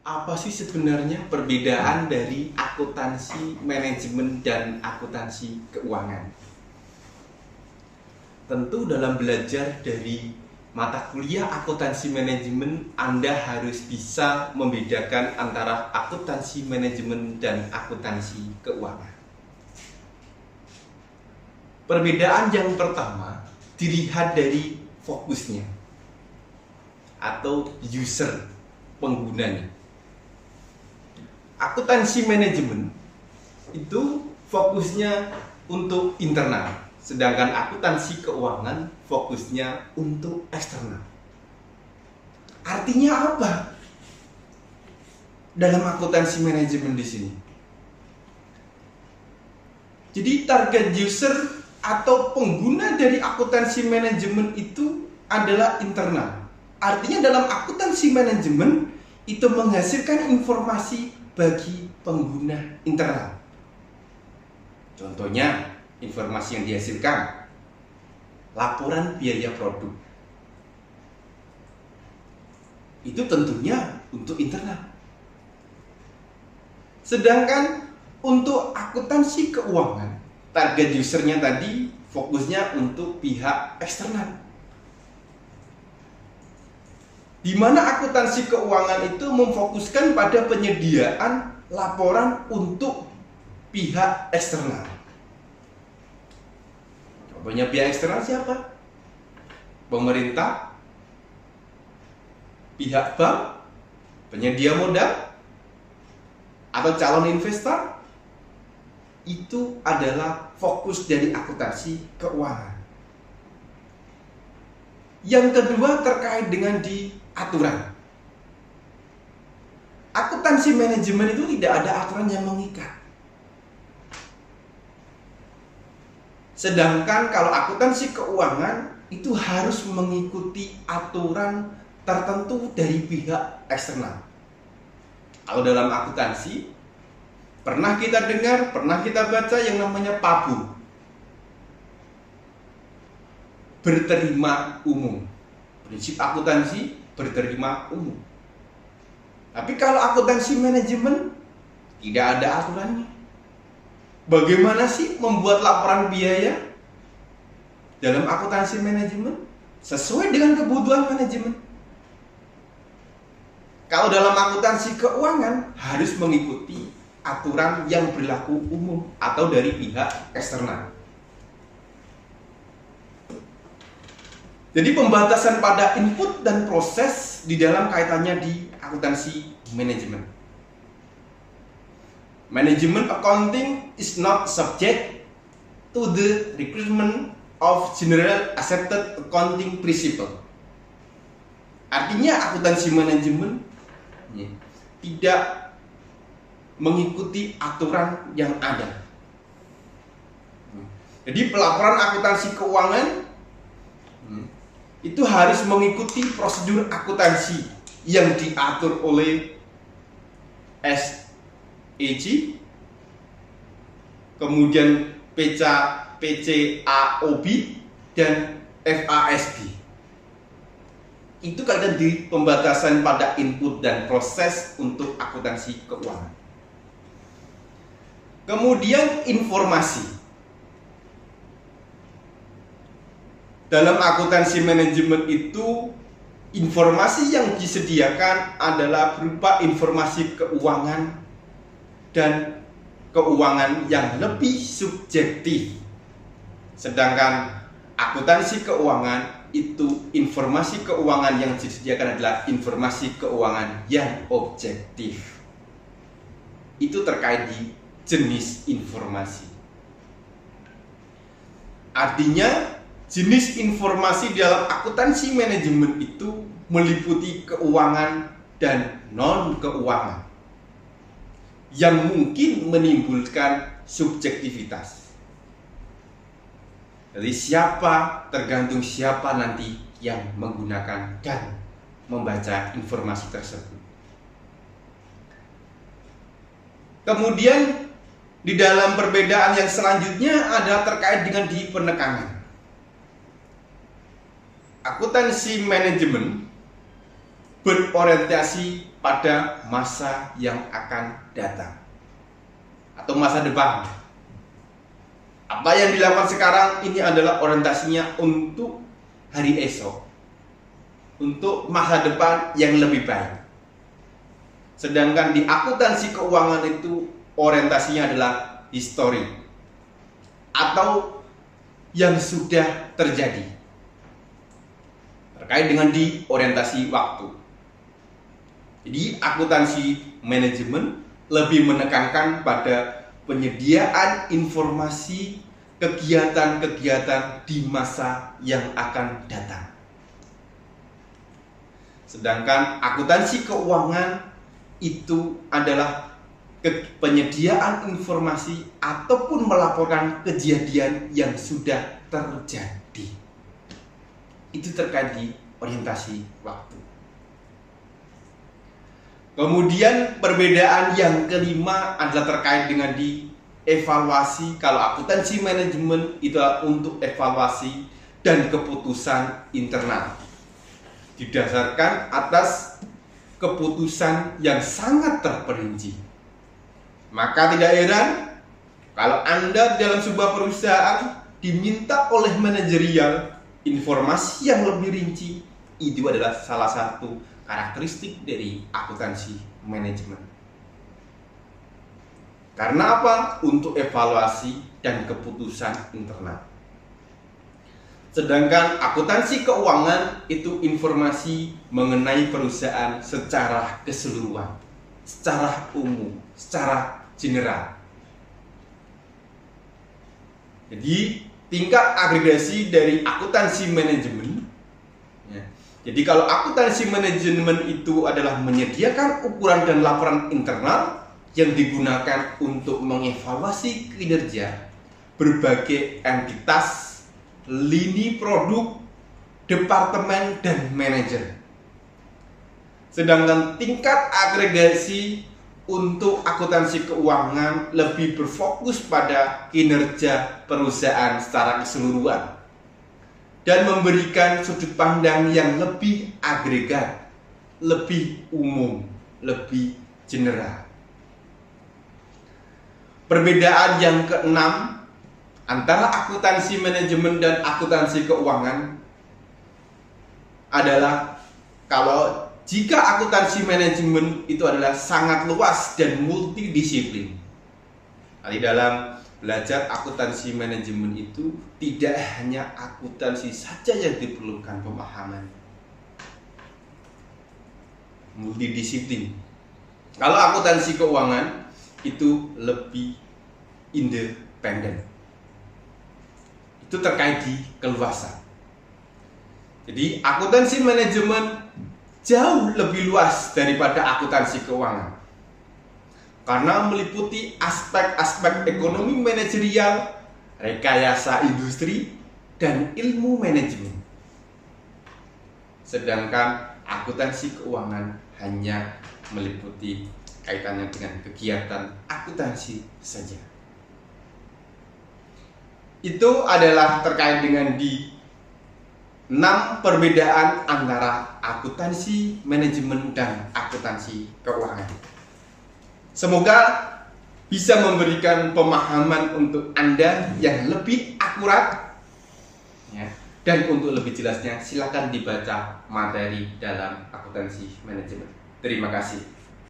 Apa sih sebenarnya perbedaan dari akuntansi manajemen dan akuntansi keuangan? Tentu dalam belajar dari mata kuliah akuntansi manajemen, Anda harus bisa membedakan antara akuntansi manajemen dan akuntansi keuangan. Perbedaan yang pertama dilihat dari fokusnya atau user, penggunanya. Akuntansi manajemen itu fokusnya untuk internal, sedangkan akuntansi keuangan fokusnya untuk eksternal. Artinya apa dalam akuntansi manajemen di sini? Jadi target user atau pengguna dari akuntansi manajemen itu adalah internal. Artinya dalam akuntansi manajemen itu menghasilkan informasi bagi pengguna internal. Contohnya, informasi yang dihasilkan laporan biaya produk. Itu tentunya untuk internal. Sedangkan untuk akuntansi keuangan, target usernya tadi fokusnya untuk pihak eksternal. Di mana akuntansi keuangan itu memfokuskan pada penyediaan laporan untuk pihak eksternal. Contohnya pihak eksternal siapa? Pemerintah, pihak bank, penyedia modal, atau calon investor. Itu adalah fokus dari akuntansi keuangan. Yang kedua terkait dengan di aturan. Akuntansi manajemen itu tidak ada aturan yang mengikat. Sedangkan kalau akuntansi keuangan itu harus mengikuti aturan tertentu dari pihak eksternal. Kalau dalam akuntansi pernah kita dengar, pernah kita baca yang namanya PABU, berterima umum. Prinsip akuntansi berterima umum. Tapi kalau akuntansi manajemen tidak ada aturannya. Bagaimana sih membuat laporan biaya dalam akuntansi manajemen sesuai dengan kebutuhan manajemen? Kalau dalam akuntansi keuangan harus mengikuti aturan yang berlaku umum atau dari pihak eksternal. Jadi pembatasan pada input dan proses di dalam kaitannya di akuntansi manajemen. Management accounting is not subject to the requirement of general accepted accounting principle. Artinya akuntansi manajemen tidak mengikuti aturan yang ada. Jadi pelaporan akuntansi keuangan itu harus mengikuti prosedur akuntansi yang diatur oleh SEC, kemudian PCAOB dan FASB. Itu kaitan di pembatasan pada input dan proses untuk akuntansi keuangan. Kemudian informasi. Dalam akuntansi manajemen itu informasi yang disediakan adalah berupa informasi keuangan dan keuangan yang lebih subjektif. Sedangkan akuntansi keuangan itu informasi keuangan yang disediakan adalah informasi keuangan yang objektif. Itu terkait di jenis informasi. Artinya jenis informasi dalam akuntansi manajemen itu meliputi keuangan dan non-keuangan yang mungkin menimbulkan subjektivitas. Jadi tergantung siapa nanti yang menggunakan dan membaca informasi tersebut. Kemudian di dalam perbedaan yang selanjutnya ada terkait dengan di penekanan. Akuntansi manajemen berorientasi pada masa yang akan datang atau masa depan. Apa yang dilakukan sekarang ini adalah orientasinya untuk hari esok, untuk masa depan yang lebih baik. Sedangkan di akuntansi keuangan itu orientasinya adalah histori atau yang sudah terjadi, terkait dengan di orientasi waktu. Jadi akuntansi manajemen lebih menekankan pada penyediaan informasi kegiatan-kegiatan di masa yang akan datang. Sedangkan akuntansi keuangan itu adalah penyediaan informasi ataupun melaporkan kejadian yang sudah terjadi. Itu terkait di orientasi waktu. Kemudian perbedaan yang kelima adalah terkait dengan di evaluasi. Kalau akuntansi manajemen itu adalah untuk evaluasi dan keputusan internal, didasarkan atas keputusan yang sangat terperinci. Maka tidak heran kalau Anda dalam sebuah perusahaan diminta oleh manajerial informasi yang lebih rinci. Itu adalah salah satu karakteristik dari akuntansi manajemen. Karena apa? Untuk evaluasi dan keputusan internal. Sedangkan akuntansi keuangan itu informasi mengenai perusahaan secara keseluruhan, secara umum, secara general. Jadi tingkat agregasi dari akuntansi manajemen. Jadi kalau akuntansi manajemen itu adalah menyediakan ukuran dan laporan internal yang digunakan untuk mengevaluasi kinerja berbagai entitas, lini produk, departemen, dan manajer. Sedangkan tingkat agregasi untuk akuntansi keuangan lebih berfokus pada kinerja perusahaan secara keseluruhan dan memberikan sudut pandang yang lebih agregat, lebih umum, lebih general. Perbedaan yang keenam antara akuntansi manajemen dan akuntansi keuangan adalah kalau jika akuntansi manajemen itu adalah sangat luas dan multidisiplin. Di dalam belajar akuntansi manajemen itu tidak hanya akuntansi saja yang diperlukan pemahaman, multidisiplin. Kalau akuntansi keuangan itu lebih independen. Itu terkait di keluasan. Jadi akuntansi manajemen jauh lebih luas daripada akuntansi keuangan karena meliputi aspek-aspek ekonomi manajerial, rekayasa industri, dan ilmu manajemen. Sedangkan akuntansi keuangan hanya meliputi kaitannya dengan kegiatan akuntansi saja. Itu adalah terkait dengan di 6 perbedaan antara akuntansi manajemen dan akuntansi keuangan. Semoga bisa memberikan pemahaman untuk Anda yang lebih akurat ya. Dan untuk lebih jelasnya silakan dibaca materi dalam akuntansi manajemen. Terima kasih.